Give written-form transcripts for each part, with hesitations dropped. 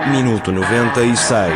Minuto 96.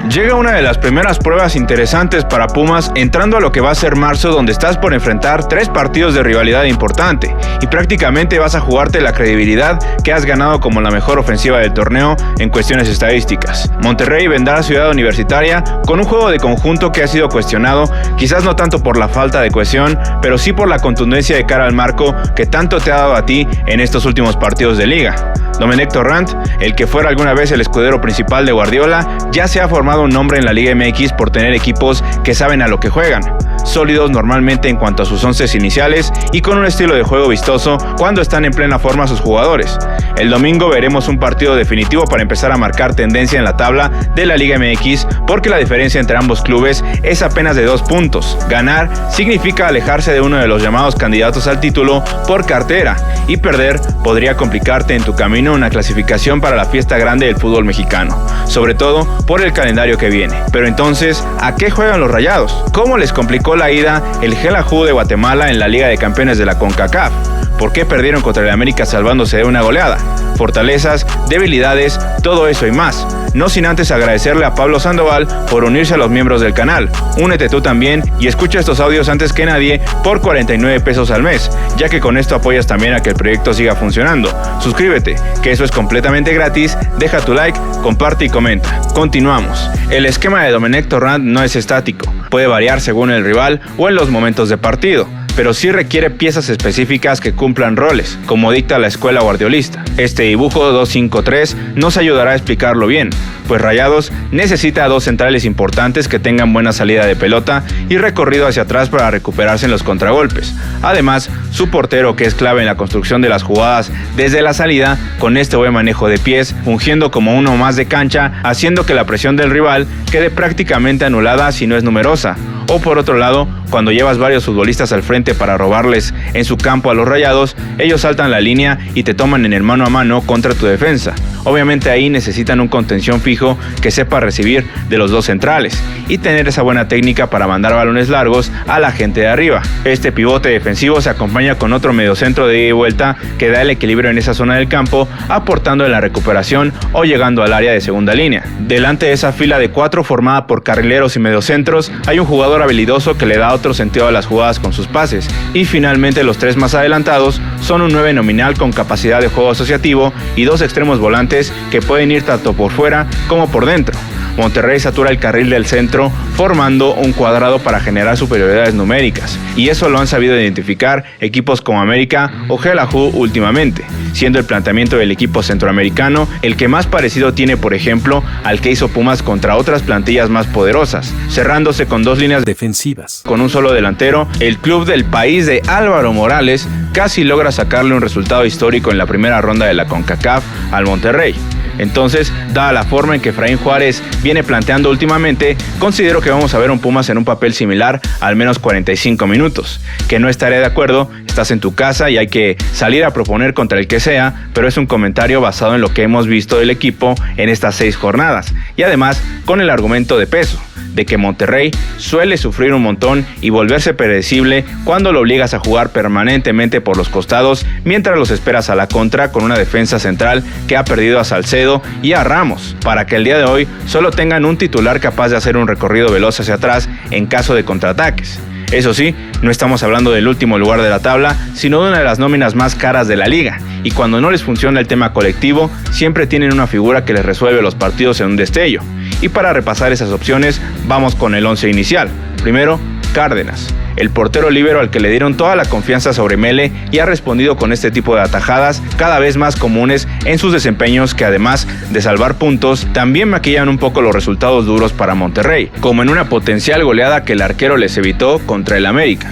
Llega una de las primeras pruebas interesantes para Pumas entrando a lo que va a ser marzo, donde estás por enfrentar 3 partidos de rivalidad importante y prácticamente vas a jugarte la credibilidad que has ganado como la mejor ofensiva del torneo en cuestiones estadísticas. Monterrey vendrá a Ciudad Universitaria con un juego de conjunto que ha sido cuestionado, quizás no tanto por la falta de cohesión, pero sí por la contundencia de cara al marco que tanto te ha dado a ti en estos últimos partidos de liga. Domenech Torrent, el que fuera alguna vez el escudero principal de Guardiola, ya se ha formado un nombre en la Liga MX por tener equipos que saben a lo que juegan, sólidos normalmente en cuanto a sus onces iniciales y con un estilo de juego vistoso cuando están en plena forma sus jugadores. El domingo veremos un partido definitivo para empezar a marcar tendencia en la tabla de la Liga MX, porque la diferencia entre ambos clubes es apenas de 2 puntos. Ganar significa alejarse de uno de los llamados candidatos al título por cartera, y perder podría complicarte en tu camino una clasificación para la fiesta grande del fútbol mexicano, sobre todo por el calendario que viene. Pero entonces, ¿a qué juegan los Rayados? ¿Cómo les complicó la ida el Xelajú de Guatemala en la Liga de Campeones de la CONCACAF? ¿Por qué perdieron contra el América salvándose de una goleada? Fortalezas, debilidades, todo eso y más. No sin antes agradecerle a Pablo Sandoval por unirse a los miembros del canal. Únete tú también y escucha estos audios antes que nadie por 49 pesos al mes, ya que con esto apoyas también a que el proyecto siga funcionando. Suscríbete, que eso es completamente gratis, deja tu like, comparte y comenta. Continuamos. El esquema de Domenech Torrent no es estático, puede variar según el rival o en los momentos de partido, pero sí requiere piezas específicas que cumplan roles, como dicta la escuela guardiolista. Este dibujo 2-5-3 nos ayudará a explicarlo bien, pues Rayados necesita a 2 centrales importantes que tengan buena salida de pelota y recorrido hacia atrás para recuperarse en los contragolpes. Además, su portero, que es clave en la construcción de las jugadas desde la salida, con este buen manejo de pies, fungiendo como uno más de cancha, haciendo que la presión del rival quede prácticamente anulada si no es numerosa. O por otro lado, cuando llevas varios futbolistas al frente para robarles en su campo a los Rayados, ellos saltan la línea y te toman en el mano a mano contra tu defensa. Obviamente ahí necesitan un contención fijo que sepa recibir de los 2 centrales y tener esa buena técnica para mandar balones largos a la gente de arriba. Este pivote defensivo se acompaña con otro mediocentro de ida y vuelta que da el equilibrio en esa zona del campo, aportando en la recuperación o llegando al área de segunda línea. Delante de esa fila de 4 formada por carrileros y mediocentros, hay un jugador habilidoso que le da otro sentido a las jugadas con sus pases, y finalmente los 3 más adelantados son un 9 nominal con capacidad de juego asociativo y 2 extremos volantes que pueden ir tanto por fuera como por dentro. Monterrey satura el carril del centro formando un cuadrado para generar superioridades numéricas, y eso lo han sabido identificar equipos como América o Xelajú últimamente, siendo el planteamiento del equipo centroamericano el que más parecido tiene, por ejemplo, al que hizo Pumas contra otras plantillas más poderosas, cerrándose con 2 líneas defensivas. Con un solo delantero, el club del país de Álvaro Morales casi logra sacarle un resultado histórico en la primera ronda de la CONCACAF al Monterrey. Entonces, dada la forma en que Efraín Juárez viene planteando últimamente, considero que vamos a ver un Pumas en un papel similar al menos 45 minutos. Que no estaré de acuerdo, estás en tu casa y hay que salir a proponer contra el que sea, pero es un comentario basado en lo que hemos visto del equipo en estas 6 jornadas, y además con el argumento de peso, de que Monterrey suele sufrir un montón y volverse predecible cuando lo obligas a jugar permanentemente por los costados mientras los esperas a la contra con una defensa central que ha perdido a Salcedo y a Ramos, para que el día de hoy solo tengan un titular capaz de hacer un recorrido veloz hacia atrás en caso de contraataques. Eso sí, no estamos hablando del último lugar de la tabla, sino de una de las nóminas más caras de la liga, y cuando no les funciona el tema colectivo, siempre tienen una figura que les resuelve los partidos en un destello. Y para repasar esas opciones, vamos con el 11 inicial. Primero, Cárdenas, el portero líbero al que le dieron toda la confianza sobre Mele y ha respondido con este tipo de atajadas cada vez más comunes en sus desempeños, que además de salvar puntos, también maquillan un poco los resultados duros para Monterrey, como en una potencial goleada que el arquero les evitó contra el América.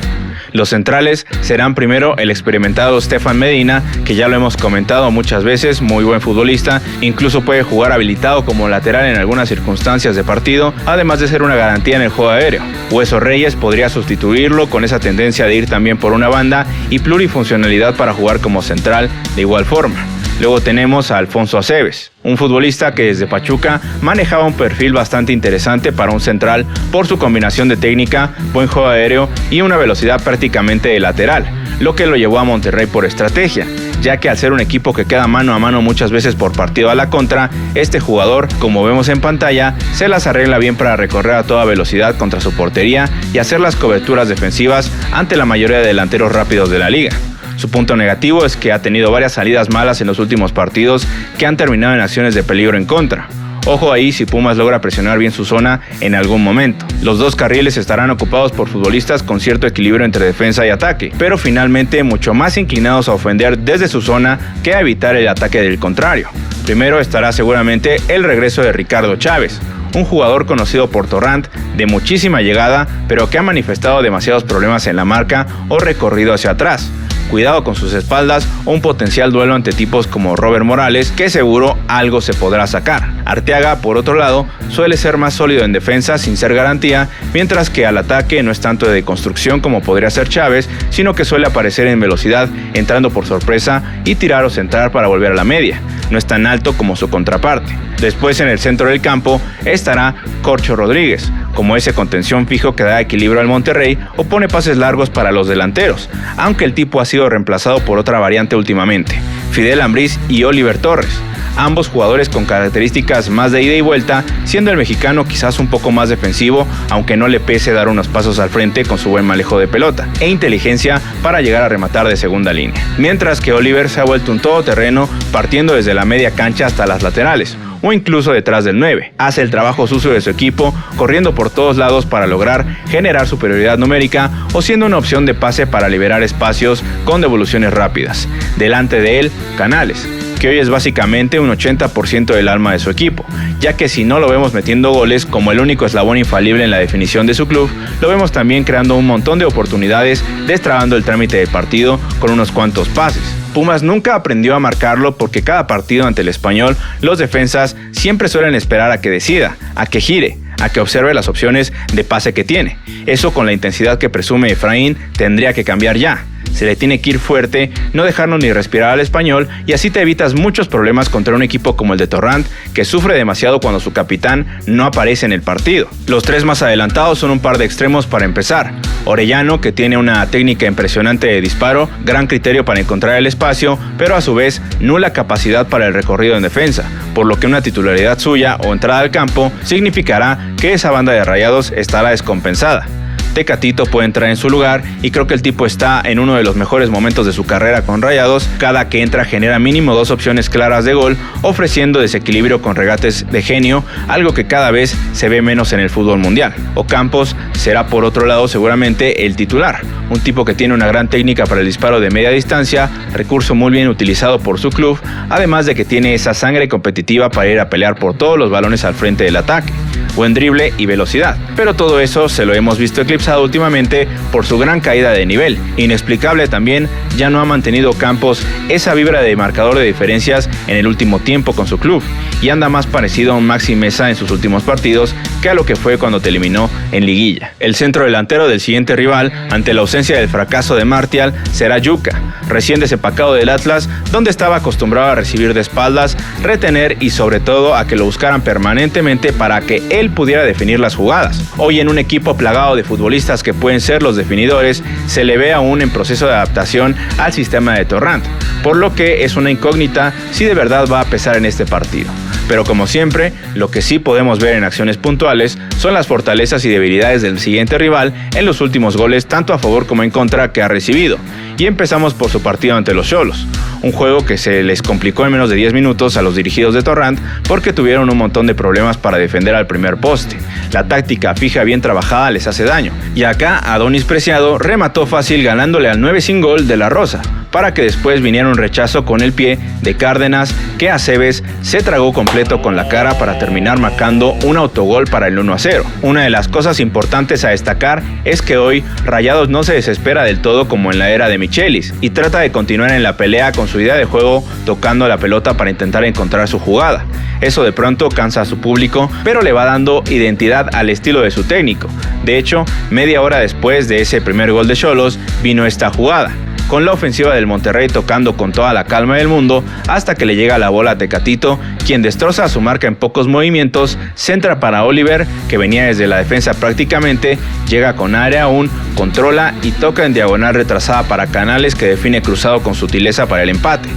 Los centrales serán primero el experimentado Stefan Medina, que ya lo hemos comentado muchas veces, muy buen futbolista, incluso puede jugar habilitado como lateral en algunas circunstancias de partido, además de ser una garantía en el juego aéreo. Hueso Reyes podría sustituirlo con esa tendencia de ir también por una banda y plurifuncionalidad para jugar como central de igual forma. Luego tenemos a Alfonso Aceves, un futbolista que desde Pachuca manejaba un perfil bastante interesante para un central por su combinación de técnica, buen juego aéreo y una velocidad prácticamente de lateral, lo que lo llevó a Monterrey por estrategia, ya que al ser un equipo que queda mano a mano muchas veces por partido a la contra, este jugador, como vemos en pantalla, se las arregla bien para recorrer a toda velocidad contra su portería y hacer las coberturas defensivas ante la mayoría de delanteros rápidos de la liga. Su punto negativo es que ha tenido varias salidas malas en los últimos partidos que han terminado en acciones de peligro en contra. Ojo ahí si Pumas logra presionar bien su zona en algún momento. Los dos carriles estarán ocupados por futbolistas con cierto equilibrio entre defensa y ataque, pero finalmente mucho más inclinados a ofender desde su zona que a evitar el ataque del contrario. Primero estará seguramente el regreso de Ricardo Chávez, un jugador conocido por Torrent de muchísima llegada, pero que ha manifestado demasiados problemas en la marca o recorrido hacia atrás. Cuidado con sus espaldas o un potencial duelo ante tipos como Robert Morales, que seguro algo se podrá sacar. Arteaga, por otro lado, suele ser más sólido en defensa sin ser garantía, mientras que al ataque no es tanto de construcción como podría ser Chávez, sino que suele aparecer en velocidad, entrando por sorpresa y tirar o centrar para volver a la media. No es tan alto como su contraparte. Después en el centro del campo estará Corcho Rodríguez, como ese contención fijo que da equilibrio al Monterrey o pone pases largos para los delanteros, aunque el tipo ha sido reemplazado por otra variante últimamente, Fidel Ambriz y Oliver Torres, ambos jugadores con características más de ida y vuelta, siendo el mexicano quizás un poco más defensivo, aunque no le pese dar unos pasos al frente con su buen manejo de pelota e inteligencia para llegar a rematar de segunda línea, mientras que Oliver se ha vuelto un todoterreno partiendo desde la media cancha hasta las laterales, o incluso detrás del 9. Hace el trabajo sucio de su equipo, corriendo por todos lados para lograr generar superioridad numérica o siendo una opción de pase para liberar espacios con devoluciones rápidas. Delante de él, Canales, que hoy es básicamente un 80% del alma de su equipo, ya que si no lo vemos metiendo goles como el único eslabón infalible en la definición de su club, lo vemos también creando un montón de oportunidades, destrabando el trámite del partido con unos cuantos pases. Pumas nunca aprendió a marcarlo porque cada partido ante el Español, los defensas siempre suelen esperar a que decida, a que gire, a que observe las opciones de pase que tiene. Eso con la intensidad que presume Efraín tendría que cambiar ya. Se le tiene que ir fuerte, no dejarnos ni respirar al Español y así te evitas muchos problemas contra un equipo como el de Torrent, que sufre demasiado cuando su capitán no aparece en el partido. Los tres más adelantados son un par de extremos para empezar. Orellano, que tiene una técnica impresionante de disparo, gran criterio para encontrar el espacio, pero a su vez nula capacidad para el recorrido en defensa, por lo que una titularidad suya o entrada al campo significará que esa banda de Rayados estará descompensada. Tecatito puede entrar en su lugar y creo que el tipo está en uno de los mejores momentos de su carrera con Rayados. Cada que entra genera mínimo 2 opciones claras de gol, ofreciendo desequilibrio con regates de genio, algo que cada vez se ve menos en el fútbol mundial. Ocampos será por otro lado seguramente el titular, un tipo que tiene una gran técnica para el disparo de media distancia, recurso muy bien utilizado por su club, además de que tiene esa sangre competitiva para ir a pelear por todos los balones al frente del ataque. Buen drible y velocidad, pero todo eso se lo hemos visto eclipsado últimamente por su gran caída de nivel. Inexplicable también, ya no ha mantenido Campos esa vibra de marcador de diferencias en el último tiempo con su club y anda más parecido a un Maxi Mesa en sus últimos partidos que a lo que fue cuando te eliminó en liguilla. El centro delantero del siguiente rival, ante la ausencia del fracaso de Martial, será Yuka, recién desempacado del Atlas, donde estaba acostumbrado a recibir de espaldas, retener y sobre todo a que lo buscaran permanentemente para que él pudiera definir las jugadas. Hoy en un equipo plagado de futbolistas que pueden ser los definidores, se le ve aún en proceso de adaptación al sistema de Torrent, por lo que es una incógnita si de verdad va a pesar en este partido. Pero como siempre, lo que sí podemos ver en acciones puntuales son las fortalezas y debilidades del siguiente rival en los últimos goles tanto a favor como en contra que ha recibido. Y empezamos por su partido ante los Xolos, un juego que se les complicó en menos de 10 minutos a los dirigidos de Torrent porque tuvieron un montón de problemas para defender al primer poste. La táctica fija bien trabajada les hace daño, y acá Adonis Preciado remató fácil ganándole al 9 sin gol de la Rosa, para que después viniera un rechazo con el pie de Cárdenas que Aceves se tragó completo con la cara para terminar marcando un autogol para el 1-0. Una de las cosas importantes a destacar es que hoy Rayados no se desespera del todo como en la era de Michelis y trata de continuar en la pelea con su idea de juego tocando la pelota para intentar encontrar su jugada. Eso de pronto cansa a su público, pero le va dando identidad al estilo de su técnico. De hecho, media hora después de ese primer gol de Xolos vino esta jugada. con la ofensiva del Monterrey tocando con toda la calma del mundo hasta que le llega la bola a Tecatito, quien destroza a su marca en pocos movimientos, centra para Oliver, que venía desde la defensa prácticamente, llega con área aún, controla y toca en diagonal retrasada para Canales, que define cruzado con sutileza para el empate.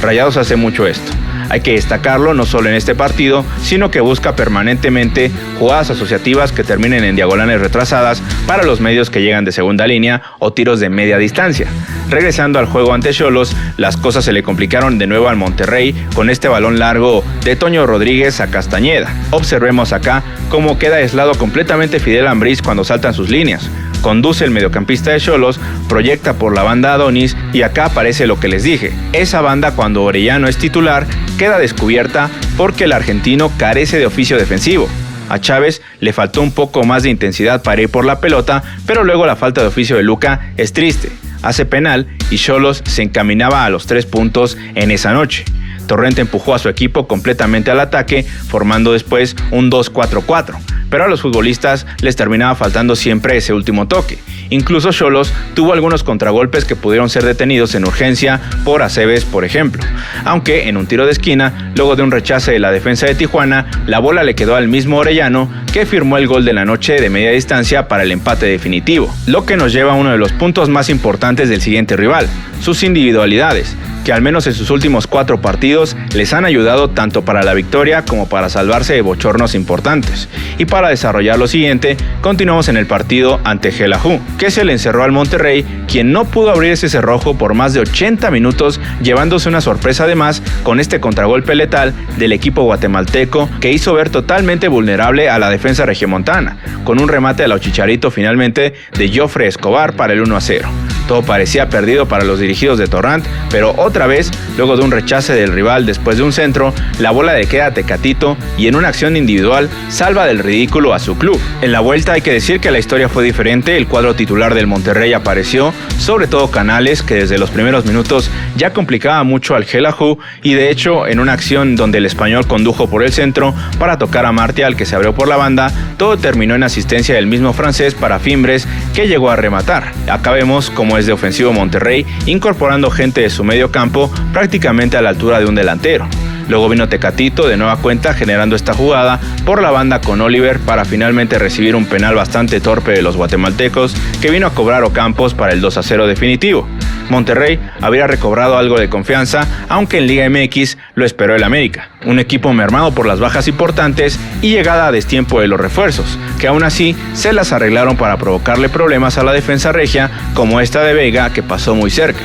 Rayados hace mucho esto. Hay que destacarlo no solo en este partido, sino que busca permanentemente jugadas asociativas que terminen en diagonales retrasadas para los medios que llegan de segunda línea o tiros de media distancia. Regresando al juego ante Xolos, las cosas se le complicaron de nuevo al Monterrey con este balón largo de Toño Rodríguez a Castañeda. Observemos acá cómo queda aislado completamente Fidel Ambriz cuando saltan sus líneas. Conduce el mediocampista de Xolos, proyecta por la banda a Adonis y acá aparece lo que les dije. Esa banda, cuando Orellano es titular, queda descubierta porque el argentino carece de oficio defensivo. A Chávez le faltó un poco más de intensidad para ir por la pelota, pero luego la falta de oficio de Luca es triste. Hace penal y Xolos se encaminaba a los 3 puntos en esa noche. Torrente empujó a su equipo completamente al ataque, formando después un 2-4-4. Pero a los futbolistas les terminaba faltando siempre ese último toque. Incluso Xolos tuvo algunos contragolpes que pudieron ser detenidos en urgencia por Aceves, por ejemplo. Aunque en un tiro de esquina, luego de un rechace de la defensa de Tijuana, la bola le quedó al mismo Orellano, que firmó el gol de la noche de media distancia para el empate definitivo. Lo que nos lleva a uno de los puntos más importantes del siguiente rival, sus individualidades, que al menos en sus últimos 4 partidos les han ayudado tanto para la victoria como para salvarse de bochornos importantes. Y para desarrollar lo siguiente, continuamos en el partido ante Xelajú, que se le encerró al Monterrey, quien no pudo abrir ese cerrojo por más de 80 minutos, llevándose una sorpresa además con este contragolpe letal del equipo guatemalteco, que hizo ver totalmente vulnerable a la defensa regiomontana, con un remate a la Chicharito finalmente de Jofre Escobar para el 1-0. Todo parecía perdido para los dirigidos de Torrant, pero otra vez, luego de un rechace del rival después de un centro, la bola le queda a Tecatito y en una acción individual salva del ridículo a su club. En la vuelta hay que decir que la historia fue diferente, el cuadro titular del Monterrey apareció, sobre todo Canales, que desde los primeros minutos ya complicaba mucho al Xelajú y de hecho en una acción donde el español condujo por el centro para tocar a Martial, que se abrió por la banda, todo terminó en asistencia del mismo francés para Fimbres, que llegó a rematar. Acá vemos cómo es de ofensivo Monterrey, incorporando gente de su medio campo prácticamente a la altura de un delantero. Luego vino Tecatito de nueva cuenta generando esta jugada por la banda con Oliver para finalmente recibir un penal bastante torpe de los guatemaltecos, que vino a cobrar Ocampos para el 2-0 definitivo. Monterrey habría recobrado algo de confianza, aunque en Liga MX lo esperó el América, un equipo mermado por las bajas importantes y llegada a destiempo de los refuerzos, que aún así se las arreglaron para provocarle problemas a la defensa regia, como esta de Vega, que pasó muy cerca.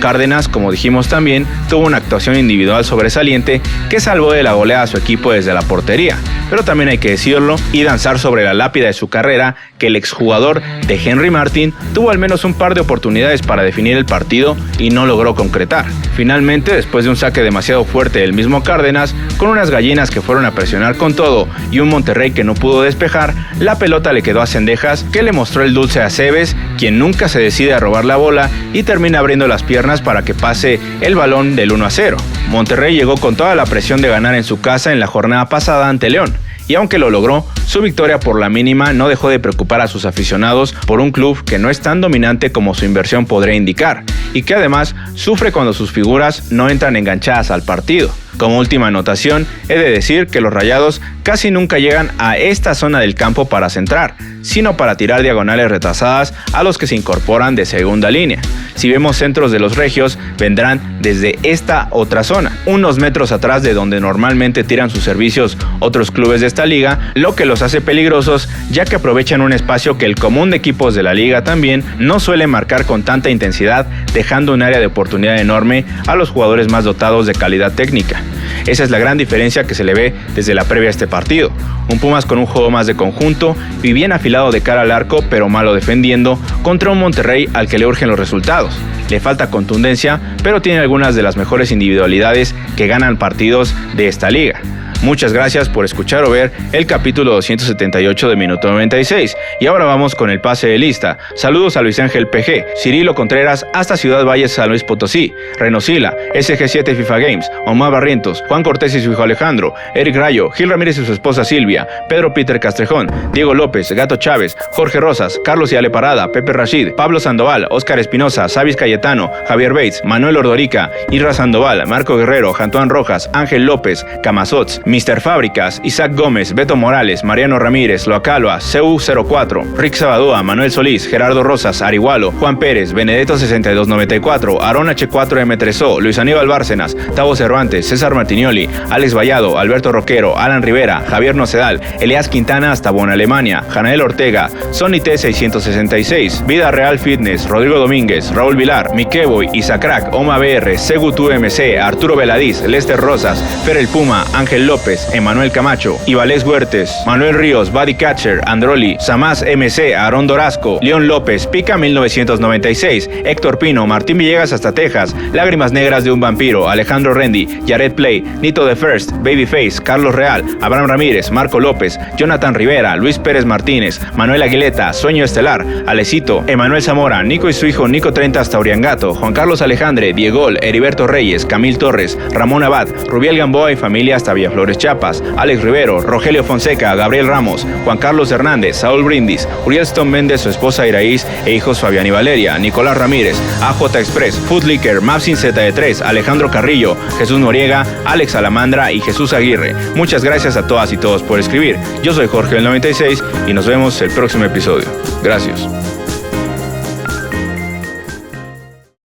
Cárdenas, como dijimos también, tuvo una actuación individual sobresaliente que salvó de la goleada a su equipo desde la portería, pero también hay que decirlo y danzar sobre la lápida de su carrera que el exjugador de Henry Martin tuvo al menos un par de oportunidades para definir el partido y no logró concretar. Finalmente, después de un saque demasiado fuerte del mismo Cárdenas, con unas gallinas que fueron a presionar con todo y un Monterrey que no pudo despejar, la pelota le quedó a Cendejas, que le mostró el dulce a Aceves, quien nunca se decide a robar la bola y termina abriendo las piernas para que pase el balón del 1-0. Monterrey llegó con toda la presión de ganar en su casa en la jornada pasada ante León, y aunque lo logró, su victoria por la mínima no dejó de preocupar a sus aficionados por un club que no es tan dominante como su inversión podría indicar, y que además sufre cuando sus figuras no entran enganchadas al partido. Como última anotación, he de decir que los Rayados casi nunca llegan a esta zona del campo para centrar, sino para tirar diagonales retrasadas a los que se incorporan de segunda línea. Si vemos centros de los regios, vendrán desde esta otra zona, unos metros atrás de donde normalmente tiran sus servicios otros clubes de esta liga, lo que los hace peligrosos, ya que aprovechan un espacio que el común de equipos de la liga también no suele marcar con tanta intensidad, dejando un área de oportunidad enorme a los jugadores más dotados de calidad técnica. Esa es la gran diferencia que se le ve desde la previa a este partido. Un Pumas con un juego más de conjunto y bien afilado de cara al arco, pero malo defendiendo, contra un Monterrey al que le urgen los resultados. Le falta contundencia, pero tiene algunas de las mejores individualidades que ganan partidos de esta liga. Muchas gracias por escuchar o ver el capítulo 278 de Minuto 96. Y ahora vamos con el pase de lista. Saludos a Luis Ángel PG, Cirilo Contreras hasta Ciudad Valles, San Luis Potosí, Renosila, SG7 FIFA Games, Omar Barrientos, Juan Cortés y su hijo Alejandro, Eric Rayo, Gil Ramírez y su esposa Silvia, Pedro Peter Castrejón, Diego López, Gato Chávez, Jorge Rosas, Carlos y Ale Parada, Pepe Rashid, Pablo Sandoval, Óscar Espinosa, Savis Cayetano, Javier Bates, Manuel Ordorica, Isra Sandoval, Marco Guerrero, Jantuán Rojas, Ángel López, Camazots, Mr. Fábricas, Isaac Gómez, Beto Morales, Mariano Ramírez, Loacaloa, CU04, Rick Sabadoa, Manuel Solís, Gerardo Rosas, Arihualo, Juan Pérez, Benedetto 6294, Aaron H4M3O, Luis Aníbal Bárcenas, Tavo Cervantes, César Martinioli, Alex Vallado, Alberto Roquero, Alan Rivera, Javier Nocedal, Elias Quintana hasta Bonn, Alemania, Janael Ortega, Sony T666, Vida Real Fitness, Rodrigo Domínguez, Raúl Vilar, Mikeboy, Isacrack, Oma BR, Segu2MC, Arturo Veladiz, Lester Rosas, Fer el Puma, Ángel López, Emanuel Camacho, Ivalés Huertes, Manuel Ríos, Buddy Catcher, Androli, Samás MC, Aarón Dorasco, León López, Pica 1996, Héctor Pino, Martín Villegas hasta Texas, Lágrimas Negras de un Vampiro, Alejandro Rendi, Jared Play, Nito The First, Babyface, Carlos Real, Abraham Ramírez, Marco López, Jonathan Rivera, Luis Pérez Martínez, Manuel Aguileta, Sueño Estelar, Alecito, Emanuel Zamora, Nico y su hijo Nico 30 hasta Uriangato, Juan Carlos Alejandre, Diegol, Heriberto Reyes, Camil Torres, Ramón Abad, Rubiel Gamboa y familia hasta Villaflores Chiapas, Alex Rivero, Rogelio Fonseca, Gabriel Ramos, Juan Carlos Hernández, Saúl Brindis, Uriel Stone Méndez, su esposa Iraíz e hijos Fabián y Valeria, Nicolás Ramírez, AJ Express, Foodlicker, Mapsin Z3, Alejandro Carrillo, Jesús Noriega, Alex Alamandra y Jesús Aguirre. Muchas gracias a todas y todos por escribir. Yo soy Jorge del 96 y nos vemos el próximo episodio. Gracias.